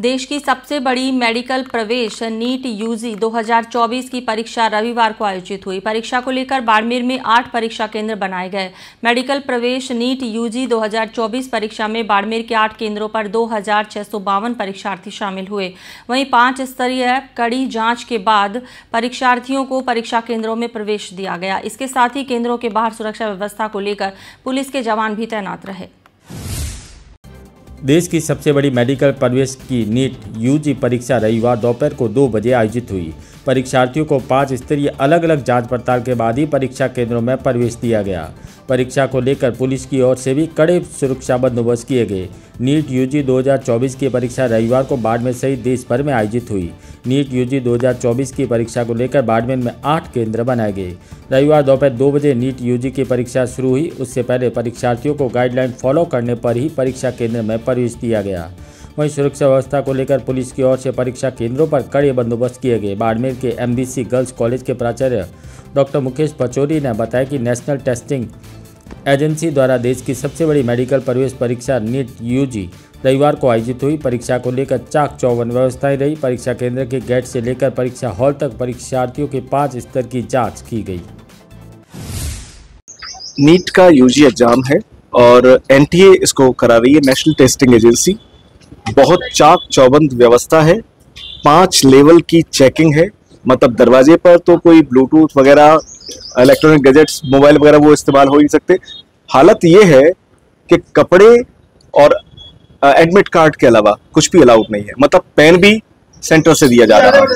देश की सबसे बड़ी मेडिकल प्रवेश नीट यूजी 2024 की परीक्षा रविवार को आयोजित हुई। परीक्षा को लेकर बाड़मेर में 8 परीक्षा केंद्र बनाए गए। मेडिकल प्रवेश नीट यूजी 2024 परीक्षा में बाड़मेर के 8 केंद्रों पर 2652 परीक्षार्थी शामिल हुए। वहीं 5 स्तरीय कड़ी जांच के बाद परीक्षार्थियों को परीक्षा केंद्रों में प्रवेश दिया गया। इसके साथ ही केंद्रों के बाहर सुरक्षा व्यवस्था को लेकर पुलिस के जवान भी तैनात रहे। देश की सबसे बड़ी मेडिकल प्रवेश की नीट यूजी परीक्षा रविवार दोपहर को 2 बजे आयोजित हुई। परीक्षार्थियों को 5 स्तरीय अलग अलग जांच पड़ताल के बाद ही परीक्षा केंद्रों में प्रवेश दिया गया। परीक्षा को लेकर पुलिस की ओर से भी कड़े सुरक्षा बंदोबस्त किए गए। नीट यूजी 2024 की परीक्षा रविवार को बाड़मेर सहित देश भर में आयोजित हुई। नीट यूजी 2024 की परीक्षा को लेकर बाड़मेर में 8 केंद्र बनाए गए। रविवार दोपहर 2 बजे नीट यूजी की परीक्षा शुरू हुई। उससे पहले परीक्षार्थियों को गाइडलाइन फॉलो करने पर ही परीक्षा केंद्र में प्रवेश दिया गया। वहीं सुरक्षा व्यवस्था को लेकर पुलिस की ओर से परीक्षा केंद्रों पर कड़े बंदोबस्त किए गए। बाड़मेर के MBC गर्ल्स कॉलेज के प्राचार्य डॉक्टर मुकेश पचौरी ने बताया कि नेशनल टेस्टिंग एजेंसी द्वारा देश की सबसे बड़ी मेडिकल प्रवेश परीक्षा नीट यूजी रविवार को आयोजित हुई। परीक्षा को लेकर चाक चौबंद व्यवस्थाएं रही। परीक्षा केंद्र के गेट से लेकर परीक्षा हॉल तक परीक्षार्थियों के 5 स्तर की जांच की गई। नीट का यूजी एग्जाम है और NTA इसको करा रही है, नेशनल टेस्टिंग एजेंसी। बहुत चाक चौबंद व्यवस्था है। 5 लेवल की चेकिंग है, मतलब दरवाजे पर तो कोई ब्लूटूथ वगैरह इलेक्ट्रॉनिक गैजेट्स मोबाइल वगैरह वो इस्तेमाल हो नहीं सकते। हालत ये है कि कपड़े और एडमिट कार्ड के अलावा कुछ भी अलाउड नहीं है, मतलब पेन भी सेंटर से दिया जा रहा है।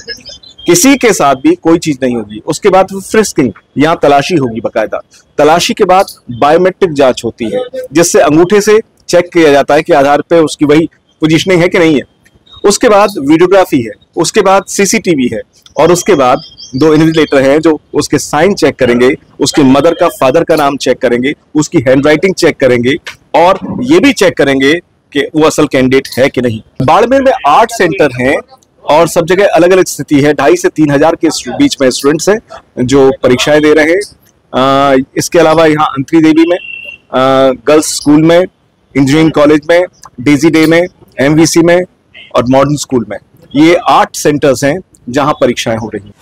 किसी के साथ भी कोई चीज नहीं होगी। उसके बाद फ्रिस्किंग, यहाँ तलाशी होगी बकायदा। तलाशी के बाद बायोमेट्रिक जांच होती है, जिससे अंगूठे से चेक किया जाता है कि आधार पे उसकी वही पोजीशनिंग है कि नहीं है। उसके बाद वीडियोग्राफी है, उसके बाद CCTV है और उसके बाद 2 इन्विजिलेटर हैं जो उसके साइन चेक करेंगे, उसके मदर का फादर का नाम चेक करेंगे, उसकी हैंडराइटिंग चेक करेंगे और ये भी चेक करेंगे कि वो असल कैंडिडेट है कि नहीं। बाड़मेर में 8 सेंटर हैं और सब जगह अलग अलग स्थिति है। 2,500 से 3,000 के बीच में स्टूडेंट्स हैं जो परीक्षाएं दे रहे हैं। इसके अलावा यहाँ अंतरी देवी में, गर्ल्स स्कूल में, इंजीनियरिंग कॉलेज में, डेजी डे में, MVC में और मॉडर्न स्कूल में, ये 8 सेंटर्स हैं जहां परीक्षाएं हो रही हैं।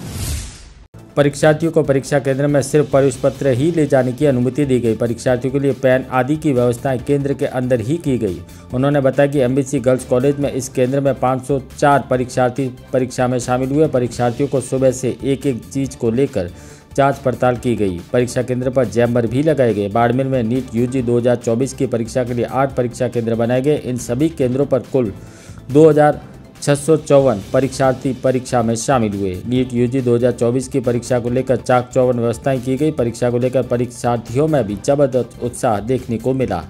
परीक्षार्थियों को परीक्षा केंद्र में सिर्फ प्रवेश पत्र ही ले जाने की अनुमति दी गई। परीक्षार्थियों के लिए पेन आदि की व्यवस्थाएं केंद्र के अंदर ही की गई। उन्होंने बताया कि MBC गर्ल्स कॉलेज में इस केंद्र में 504 परीक्षार्थी परीक्षा में शामिल हुए। परीक्षार्थियों को सुबह से एक एक चीज को लेकर जांच पड़ताल की गई। परीक्षा केंद्र पर जैमर भी लगाए गए। बाड़मेर में नीट यूजी 2024 की परीक्षा के लिए 8 परीक्षा केंद्र बनाए गए। इन सभी केंद्रों पर कुल 2654 परीक्षार्थी परीक्षा में शामिल हुए। नीट यूजी 2024 की परीक्षा को लेकर चाक चौबंद व्यवस्थाएं की गई। परीक्षा को लेकर परीक्षार्थियों में भी जबरदस्त उत्साह देखने को मिला।